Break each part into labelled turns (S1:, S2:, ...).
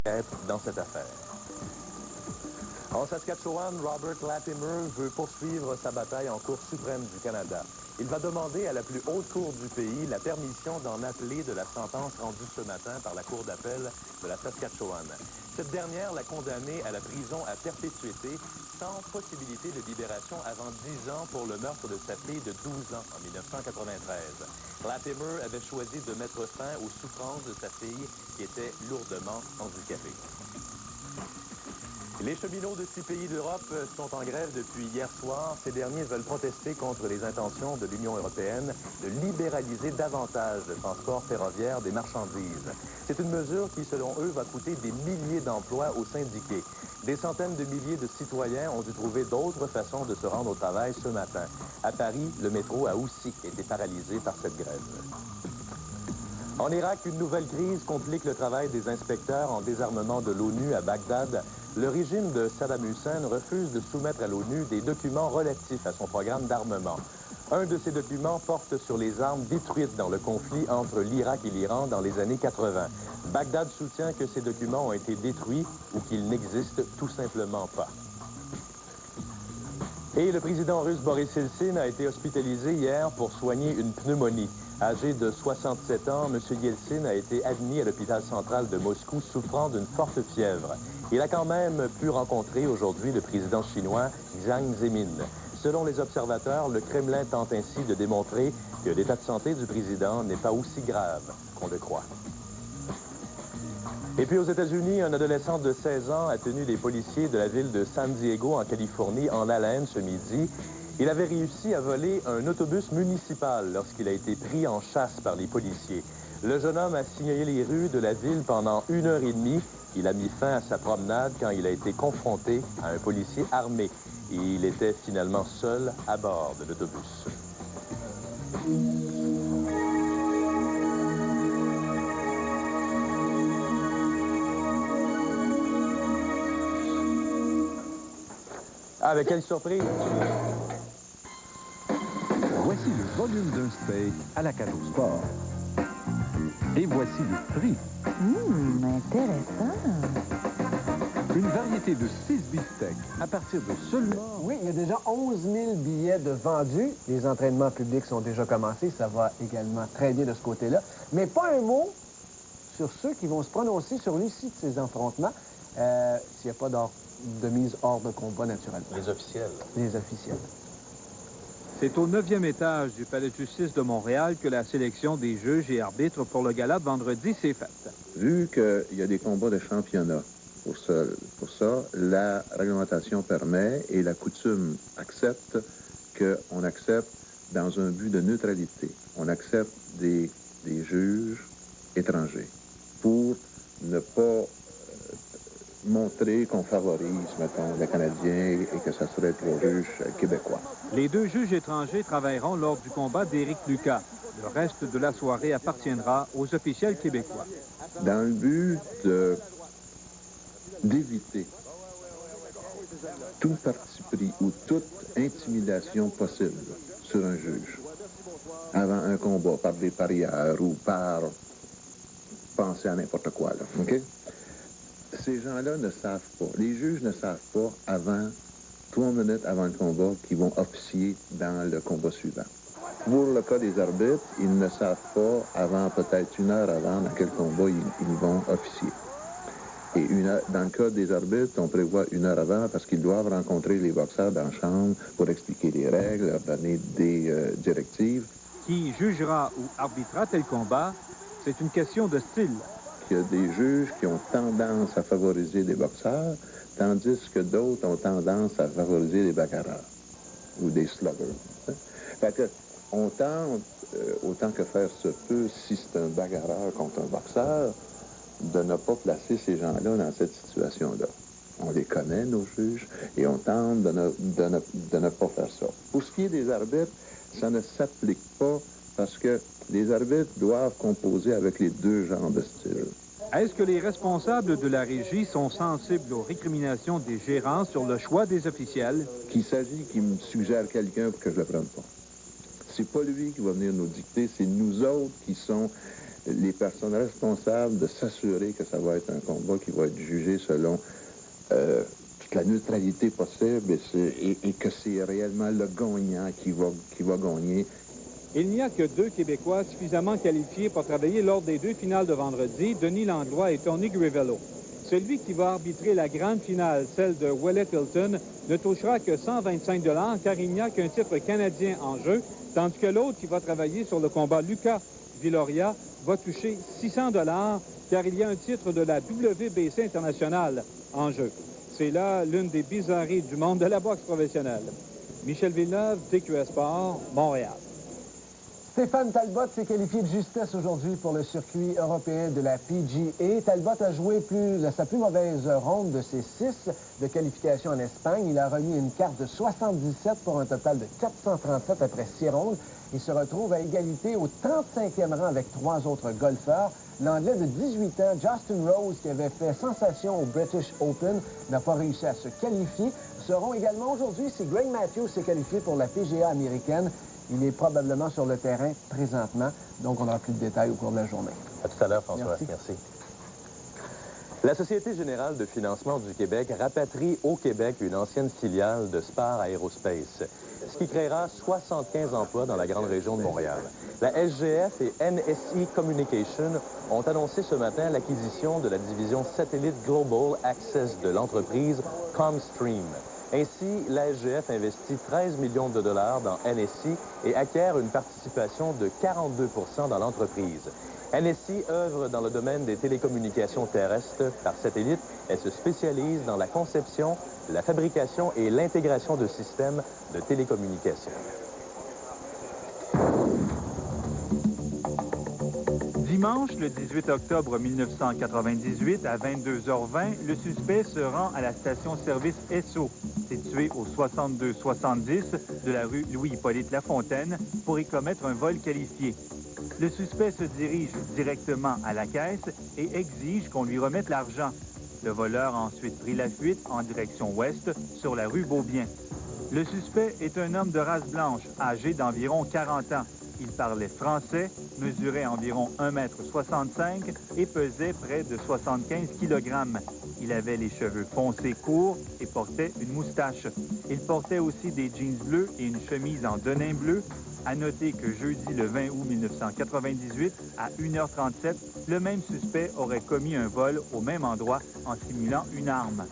S1: être dans cette affaire. En Saskatchewan, Robert Latimer veut poursuivre sa bataille en Cour suprême du Canada. Il va demander à la plus haute cour du pays la permission d'en appeler de la sentence rendue ce matin par la Cour d'appel de la Saskatchewan. Cette dernière l'a condamné à la prison à perpétuité sans possibilité de libération avant 10 ans pour le meurtre de sa fille de 12 ans en 1993. Latimer avait choisi de mettre fin aux souffrances de sa fille qui était lourdement handicapée. Les cheminots de 6 pays d'Europe sont en grève depuis hier soir. Ces derniers veulent protester contre les intentions de l'Union européenne de libéraliser davantage le transport ferroviaire des marchandises. C'est une mesure qui, selon eux, va coûter des milliers d'emplois aux syndiqués. Des centaines de milliers de citoyens ont dû trouver d'autres façons de se rendre au travail ce matin. À Paris, le métro a aussi été paralysé par cette grève. En Irak, une nouvelle crise complique le travail des inspecteurs en désarmement de l'ONU à Bagdad. Le régime de Saddam Hussein refuse de soumettre à l'ONU des documents relatifs à son programme d'armement. Un de ces documents porte sur les armes détruites dans le conflit entre l'Irak et l'Iran dans les années 80. Bagdad soutient que ces documents ont été détruits ou qu'ils n'existent tout simplement pas. Et le président russe Boris Yeltsin a été hospitalisé hier pour soigner une pneumonie. Âgé de 67 ans, M. Yeltsin a été admis à l'hôpital central de Moscou souffrant d'une forte fièvre. Il a quand même pu rencontrer aujourd'hui le président chinois Jiang Zemin. Selon les observateurs, le Kremlin tente ainsi de démontrer que l'état de santé du président n'est pas aussi grave qu'on le croit. Et puis aux États-Unis, un adolescent de 16 ans a tenu les policiers de la ville de San Diego, en Californie, en haleine ce midi. Il avait réussi à voler un autobus municipal lorsqu'il a été pris en chasse par les policiers. Le jeune homme a sillonné les rues de la ville pendant 1h30. Il a mis fin à sa promenade quand il a été confronté à un policier armé. Il était finalement seul à bord de l'autobus. Ah, mais quelle surprise!
S2: Voici le volume d'un steak à la Cano Sport. Et voici le prix.
S3: Intéressant.
S2: Une variété de 6 beefsteaks à partir de seulement...
S4: Oui, il y a déjà 11 000 billets de vendus. Les entraînements publics sont déjà commencés. Ça va également très bien de ce côté-là. Mais pas un mot sur ceux qui vont se prononcer sur l'issue de ces affrontements s'il n'y a pas de mise hors de combat, naturellement.
S1: Les officiels.
S4: Les officiels.
S5: C'est au 9e étage du Palais de justice de Montréal que la sélection des juges et arbitres pour le gala de vendredi s'est faite.
S6: Vu qu'il y a des combats de championnat pour ça, la réglementation permet et la coutume accepte qu'on accepte dans un but de neutralité. On accepte des juges étrangers pour ne pas montrer qu'on favorise, mettons, les Canadiens et que ça serait pour les juges québécois.
S5: Les 2 juges étrangers travailleront lors du combat d'Éric Lucas. Le reste de la soirée appartiendra aux officiels québécois.
S6: Dans le but d'éviter tout parti pris ou toute intimidation possible sur un juge avant un combat par des parieurs ou par penser à n'importe quoi, là, OK? Ces gens-là ne savent pas, les juges ne savent pas avant, 3 minutes avant le combat, qu'ils vont officier dans le combat suivant. Pour le cas des arbitres, ils ne savent pas avant, peut-être 1 heure avant, dans quel combat ils vont officier. Et dans le cas des arbitres, on prévoit 1 heure avant parce qu'ils doivent rencontrer les boxeurs dans la chambre pour expliquer les règles, leur donner des directives.
S5: Qui jugera ou arbitrera tel combat, c'est une question de style.
S6: Il y a des juges qui ont tendance à favoriser des boxeurs, tandis que d'autres ont tendance à favoriser des bagarreurs ou des sluggers. Fait que on tente, autant que faire se peut, si c'est un bagarreur contre un boxeur, de ne pas placer ces gens-là dans cette situation-là. On les connaît, nos juges, et on tente de ne pas faire ça. Pour ce qui est des arbitres, ça ne s'applique pas parce que les arbitres doivent composer avec les 2 genres de style.
S5: Est-ce que les responsables de la régie sont sensibles aux récriminations des gérants sur le choix des officiels?
S6: Qu'il s'agit qu'il me suggère quelqu'un pour que je le prenne pas. C'est pas lui qui va venir nous dicter, c'est nous autres qui sont les personnes responsables de s'assurer que ça va être un combat qui va être jugé selon toute la neutralité possible et que c'est réellement le gagnant qui va gagner.
S5: Il n'y a que 2 Québécois suffisamment qualifiés pour travailler lors des 2 finales de vendredi, Denis Langlois et Tony Grivello. Celui qui va arbitrer la grande finale, celle de Willett Hilton, ne touchera que 125 $ car il n'y a qu'un titre canadien en jeu, tandis que l'autre qui va travailler sur le combat Lucas Villoria va toucher 600 $ car il y a un titre de la WBC internationale en jeu. C'est là l'une des bizarreries du monde de la boxe professionnelle. Michel Villeneuve, TQS Sport, Montréal.
S4: Stéphane Talbot s'est qualifié de justesse aujourd'hui pour le circuit européen de la PGA. Talbot a joué sa plus mauvaise ronde de ses 6 de qualification en Espagne. Il a remis une carte de 77 pour un total de 437 après 6 rondes. Il se retrouve à égalité au 35e rang avec 3 autres golfeurs. L'Anglais de 18 ans, Justin Rose, qui avait fait sensation au British Open, n'a pas réussi à se qualifier. Seront également aujourd'hui si Greg Matthews s'est qualifié pour la PGA américaine. Il est probablement sur le terrain présentement, donc on aura plus de détails au cours de la journée.
S1: À tout à l'heure, François. Merci. La Société générale de financement du Québec rapatrie au Québec une ancienne filiale de Spar Aerospace, ce qui créera 75 emplois dans la grande région de Montréal. La SGF et NSI Communication ont annoncé ce matin l'acquisition de la division satellite Global Access de l'entreprise Comstream. Ainsi, la SGF investit 13 millions de dollars dans NSI et acquiert une participation de 42 % dans l'entreprise. NSI œuvre dans le domaine des télécommunications terrestres par satellite. Elle se spécialise dans la conception, la fabrication et l'intégration de systèmes de télécommunications.
S5: Dimanche, le 18 octobre 1998, à 22h20, le suspect se rend à la station-service Esso, située au 6270 de la rue Louis-Hippolyte Lafontaine, pour y commettre un vol qualifié. Le suspect se dirige directement à la caisse et exige qu'on lui remette l'argent. Le voleur a ensuite pris la fuite en direction ouest sur la rue Beaubien. Le suspect est un homme de race blanche, âgé d'environ 40 ans. Il parlait français, mesurait environ 1,65 m et pesait près de 75 kg. Il avait les cheveux foncés courts et portait une moustache. Il portait aussi des jeans bleus et une chemise en denim bleu. À noter que jeudi le 20 août 1998, à 1h37, le même suspect aurait commis un vol au même endroit en simulant une arme.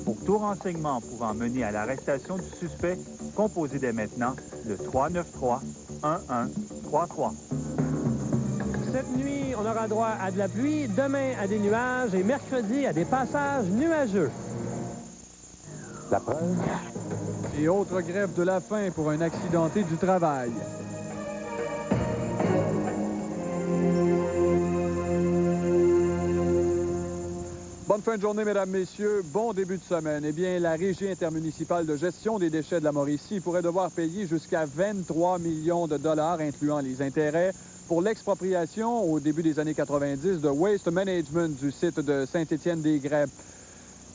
S5: Pour tout renseignement pouvant mener à l'arrestation du suspect, composez dès maintenant le 393-1133.
S7: Cette nuit, on aura droit à de la pluie, demain à des nuages et mercredi à des passages nuageux.
S1: La preuve?
S8: Et autre grève de la faim pour un accidenté du travail. Bonne fin de journée, mesdames, messieurs. Bon début de semaine. Eh bien, la Régie intermunicipale de gestion des déchets de la Mauricie pourrait devoir payer jusqu'à 23 millions de dollars, incluant les intérêts, pour l'expropriation au début des années 90 de Waste Management du site de Saint-Étienne-des-Grès.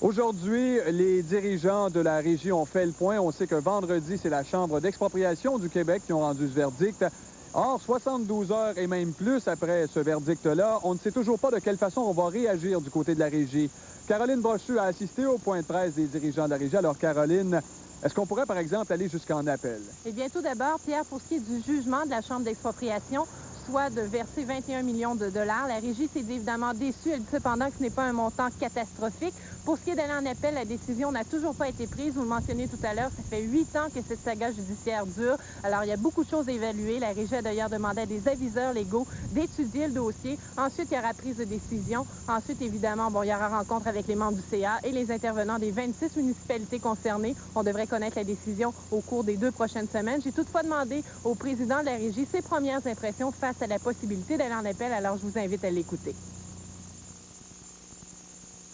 S8: Aujourd'hui, les dirigeants de la Régie ont fait le point. On sait que vendredi, c'est la Chambre d'expropriation du Québec qui ont rendu ce verdict. Or, 72 heures et même plus après ce verdict-là, on ne sait toujours pas de quelle façon on va réagir du côté de la Régie. Caroline Brochu a assisté au point de presse des dirigeants de la Régie. Alors, Caroline, est-ce qu'on pourrait, par exemple, aller jusqu'en appel?
S9: Eh bien, tout d'abord, Pierre, pour ce qui est du jugement de la Chambre d'expropriation, soit de verser 21 millions de dollars. La Régie s'est évidemment déçue. Elle dit cependant que ce n'est pas un montant catastrophique. Pour ce qui est d'aller en appel, la décision n'a toujours pas été prise. Vous le mentionnez tout à l'heure, ça fait 8 ans que cette saga judiciaire dure. Alors, il y a beaucoup de choses à évaluer. La Régie a d'ailleurs demandé à des aviseurs légaux d'étudier le dossier. Ensuite, il y aura prise de décision. Ensuite, évidemment, il y aura rencontre avec les membres du CA et les intervenants des 26 municipalités concernées. On devrait connaître la décision au cours des 2 prochaines semaines. J'ai toutefois demandé au président de la Régie ses premières impressions face à la possibilité d'aller en appel. Alors, je vous invite à l'écouter.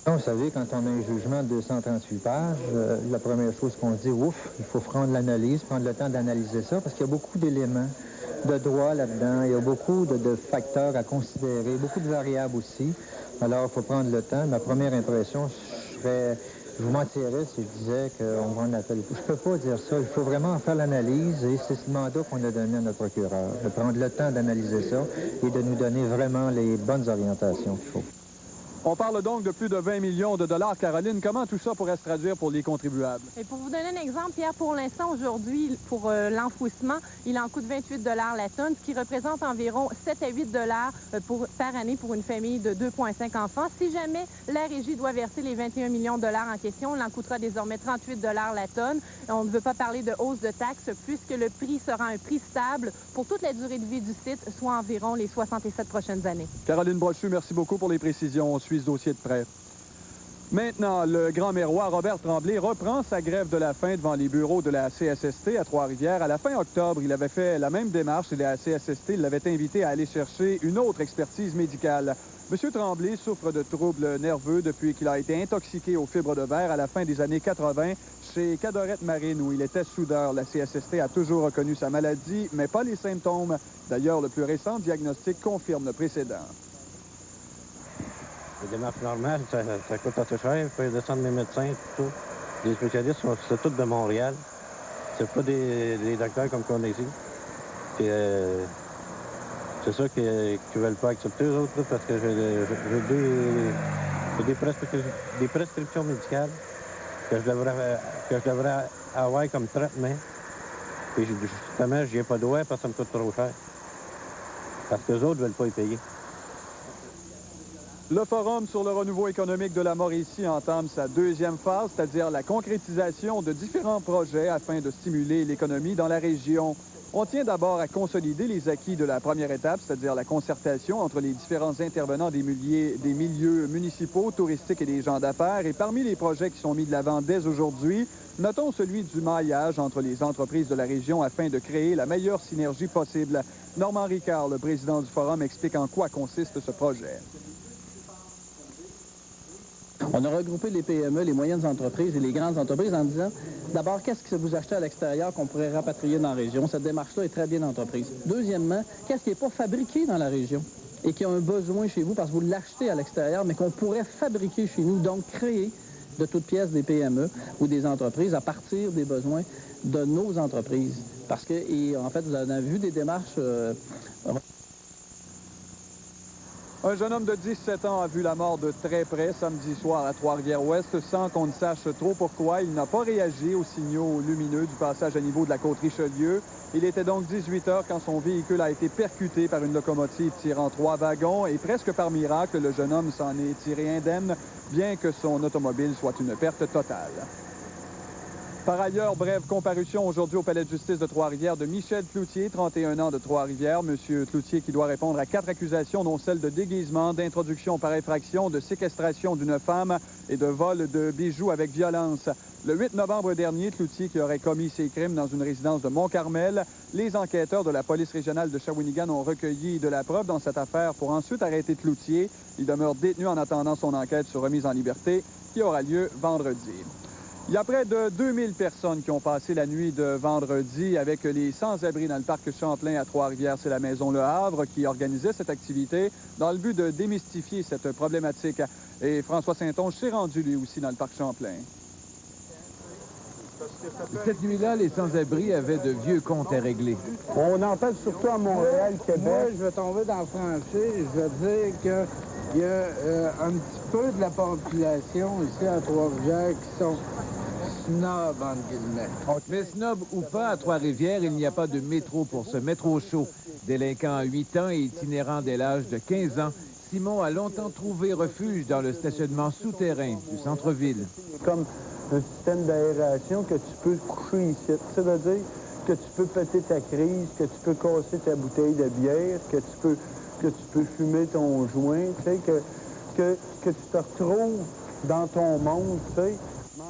S10: Vous savez, quand on a un jugement de 238 pages, la première chose qu'on se dit, ouf, il faut prendre l'analyse, prendre le temps d'analyser ça, parce qu'il y a beaucoup d'éléments de droit là-dedans, il y a beaucoup de facteurs à considérer, beaucoup de variables aussi. Alors, il faut prendre le temps. Ma première impression, je serais Je vous mentirais si je disais qu'on va en appeler. Je ne peux pas dire ça. Il faut vraiment faire l'analyse et c'est ce mandat qu'on a donné à notre procureur, de prendre le temps d'analyser ça et de nous donner vraiment les bonnes orientations qu'il faut.
S8: On parle donc de plus de 20 millions de dollars. Caroline, comment tout ça pourrait se traduire pour les contribuables?
S9: Et pour vous donner un exemple, Pierre, pour l'instant, aujourd'hui, pour l'enfouissement, il en coûte 28 la tonne, ce qui représente environ 7 à 8 par année pour une famille de 2,5 enfants. Si jamais la Régie doit verser les 21 millions de dollars en question, il en coûtera désormais 38 la tonne. On ne veut pas parler de hausse de taxes puisque le prix sera un prix stable pour toute la durée de vie du site, soit environ les 67 prochaines années.
S8: Caroline Brochu, merci beaucoup pour les précisions. On suit ce dossier de près. Maintenant, le grand mérois Robert Tremblay reprend sa grève de la faim devant les bureaux de la CSST à Trois-Rivières. À la fin octobre, il avait fait la même démarche et la CSST l'avait invité à aller chercher une autre expertise médicale. M. Tremblay souffre de troubles nerveux depuis qu'il a été intoxiqué aux fibres de verre à la fin des années 80 chez Cadorette Marine où il était soudeur. La CSST a toujours reconnu sa maladie, mais pas les symptômes. D'ailleurs, le plus récent diagnostic confirme le précédent.
S11: Les démarches normales, ça coûte assez cher. Il faut descendre les médecins, tout. Les spécialistes, c'est tous de Montréal. C'est pas des docteurs comme qu'on a ici. C'est ça qu'ils ne veulent pas accepter, eux autres, là, parce que j'ai des prescriptions médicales que je devrais avoir comme traitement. Et justement, je n'y ai pas droit parce que ça me coûte trop cher. Parce que les autres ne veulent pas y payer.
S8: Le Forum sur le renouveau économique de la Mauricie entame sa deuxième phase, c'est-à-dire la concrétisation de différents projets afin de stimuler l'économie dans la région. On tient d'abord à consolider les acquis de la première étape, c'est-à-dire la concertation entre les différents intervenants des milieux municipaux, touristiques et des gens d'affaires. Et parmi les projets qui sont mis de l'avant dès aujourd'hui, notons celui du maillage entre les entreprises de la région afin de créer la meilleure synergie possible. Normand Ricard, le président du Forum, explique en quoi consiste ce projet.
S12: On a regroupé les PME, les moyennes entreprises et les grandes entreprises en disant, d'abord, qu'est-ce que vous achetez à l'extérieur qu'on pourrait rapatrier dans la région? Cette démarche-là est très bien entreprise. Deuxièmement, qu'est-ce qui n'est pas fabriqué dans la région et qui a un besoin chez vous parce que vous l'achetez à l'extérieur, mais qu'on pourrait fabriquer chez nous, donc créer de toutes pièces des PME ou des entreprises à partir des besoins de nos entreprises. Parce que, en fait, vous avez vu des démarches...
S8: Un jeune homme de 17 ans a vu la mort de très près samedi soir à Trois-Rivières-Ouest sans qu'on ne sache trop pourquoi. Il n'a pas réagi aux signaux lumineux du passage à niveau de la côte Richelieu. Il était donc 18 heures quand son véhicule a été percuté par une locomotive tirant 3 wagons et presque par miracle, le jeune homme s'en est tiré indemne, bien que son automobile soit une perte totale. Par ailleurs, brève comparution aujourd'hui au palais de justice de Trois-Rivières de Michel Cloutier, 31 ans de Trois-Rivières. Monsieur Cloutier qui doit répondre à 4 accusations, dont celle de déguisement, d'introduction par effraction, de séquestration d'une femme et de vol de bijoux avec violence. Le 8 novembre dernier, Cloutier qui aurait commis ces crimes dans une résidence de Mont-Carmel, les enquêteurs de la police régionale de Shawinigan ont recueilli de la preuve dans cette affaire pour ensuite arrêter Cloutier. Il demeure détenu en attendant son enquête sur remise en liberté qui aura lieu vendredi. Il y a près de 2000 personnes qui ont passé la nuit de vendredi avec les sans-abri dans le parc Champlain à Trois-Rivières. C'est la Maison Le Havre qui organisait cette activité dans le but de démystifier cette problématique. Et François Saint-Onge s'est rendu lui aussi dans le parc Champlain.
S13: Cette nuit-là, les sans-abri avaient de vieux comptes à régler.
S14: On en parle surtout à Montréal, Québec.
S15: Moi, je vais tomber dans le franchi. Je vais dire qu'il y a un petit peu de la population ici à Trois-Rivières qui sont snobs, entre guillemets.
S13: Mais snob ou pas, à Trois-Rivières, il n'y a pas de métro pour se mettre au chaud. Délinquant à 8 ans et itinérant dès l'âge de 15 ans, Simon a longtemps trouvé refuge dans le stationnement souterrain du centre-ville.
S14: Comme un système d'aération que tu peux coucher ici. Ça veut dire que tu peux péter ta crise, que tu peux casser ta bouteille de bière, que tu peux fumer ton joint, tu sais, que tu te retrouves dans ton monde, tu sais.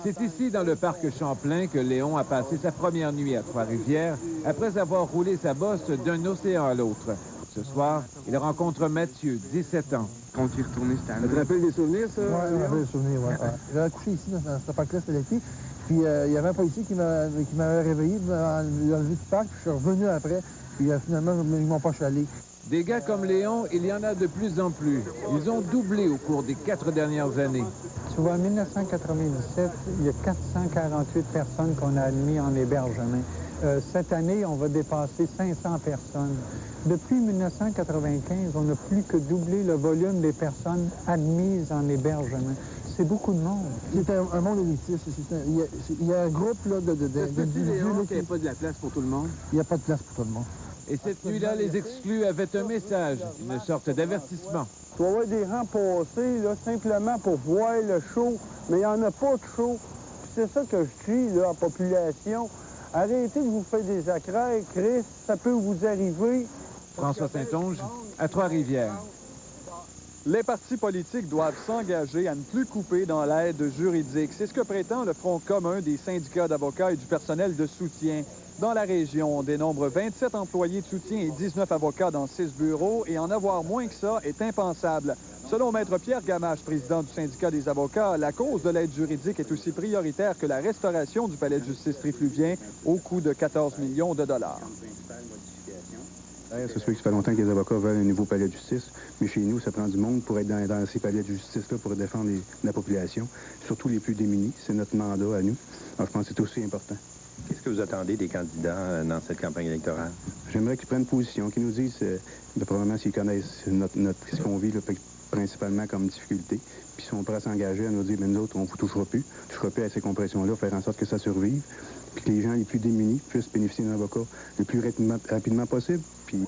S13: C'est ici, dans le parc Champlain, que Léon a passé sa première nuit à Trois-Rivières, après avoir roulé sa bosse d'un océan à l'autre. Ce soir, il rencontre Mathieu, 17 ans.
S16: Quand il est retourné cette année.
S17: Ça te rappelle des souvenirs, ça?
S18: Oui, ça me rappelle des souvenirs, oui. J'avais accouché ici, dans ce parc-là, c'était l'été. Puis il y avait un policier qui m'avait réveillé dans le lever du parc, puis je suis revenu après. Puis finalement, ils m'ont pas chalé.
S13: Des gars comme Léon, il y en a de plus en plus. Ils ont doublé au cours des 4 dernières années.
S14: Tu vois, en 1997, il y a 448 personnes qu'on a admis en hébergement. Cette année, on va dépasser 500 personnes. Depuis 1995, on n'a plus que doublé le volume des personnes admises en hébergement. C'est beaucoup de monde.
S18: C'est un monde élitiste. Il y a un groupe là, d'individus.
S4: Il n'y a pas de la place pour tout le monde.
S18: Il n'y a pas de place pour tout le monde.
S13: Et cette nuit-là, les exclus avaient un message, une sorte d'avertissement.
S14: Tu vas voir des gens passer là, simplement pour voir le show, mais il n'y en a pas de show. Puis c'est ça que je crie là, à la population. Arrêtez de vous faire des accraires, Chris, ça peut vous arriver.
S13: François Saint-Onge, à Trois-Rivières.
S8: Les partis politiques doivent s'engager à ne plus couper dans l'aide juridique. C'est ce que prétend le Front commun des syndicats d'avocats et du personnel de soutien. Dans la région, on dénombre 27 employés de soutien et 19 avocats dans 6 bureaux, et en avoir moins que ça est impensable. Selon Maître Pierre Gamache, président du syndicat des avocats, la cause de l'aide juridique est aussi prioritaire que la restauration du palais de justice trifluvien au coût de 14 millions de dollars.
S16: C'est sûr que ça fait longtemps que les avocats veulent un nouveau palais de justice, mais chez nous, ça prend du monde pour être dans ces palais de justice-là, pour défendre la population, surtout les plus démunis. C'est notre mandat à nous. Alors, je pense que c'est aussi important.
S1: Qu'est-ce que vous attendez des candidats dans cette campagne électorale?
S16: J'aimerais qu'ils prennent position, qu'ils nous disent, probablement s'ils connaissent ce qu'on vit là, principalement comme difficulté, puis ils sont prêts à s'engager à nous dire, mais nous autres, on ne vous touchera plus à ces compressions-là, faire en sorte que ça survive, puis que les gens les plus démunis puissent bénéficier d'un avocat le plus rapidement possible. Puis...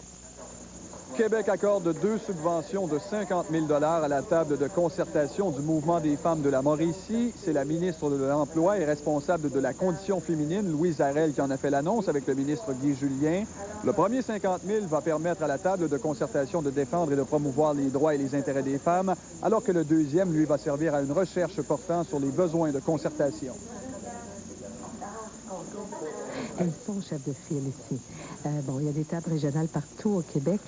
S8: Québec accorde 2 subventions de 50 000 $ à la table de concertation du mouvement des femmes de la Mauricie. C'est la ministre de l'Emploi et responsable de la condition féminine, Louise Arel, qui en a fait l'annonce avec le ministre Guy Julien. Le premier 50 000 va permettre à la table de concertation de défendre et de promouvoir les droits et les intérêts des femmes, alors que le deuxième, lui, va servir à une recherche portant sur les besoins de concertation.
S3: Elles sont chefs de file ici. Bon, il y a des tables régionales partout au Québec.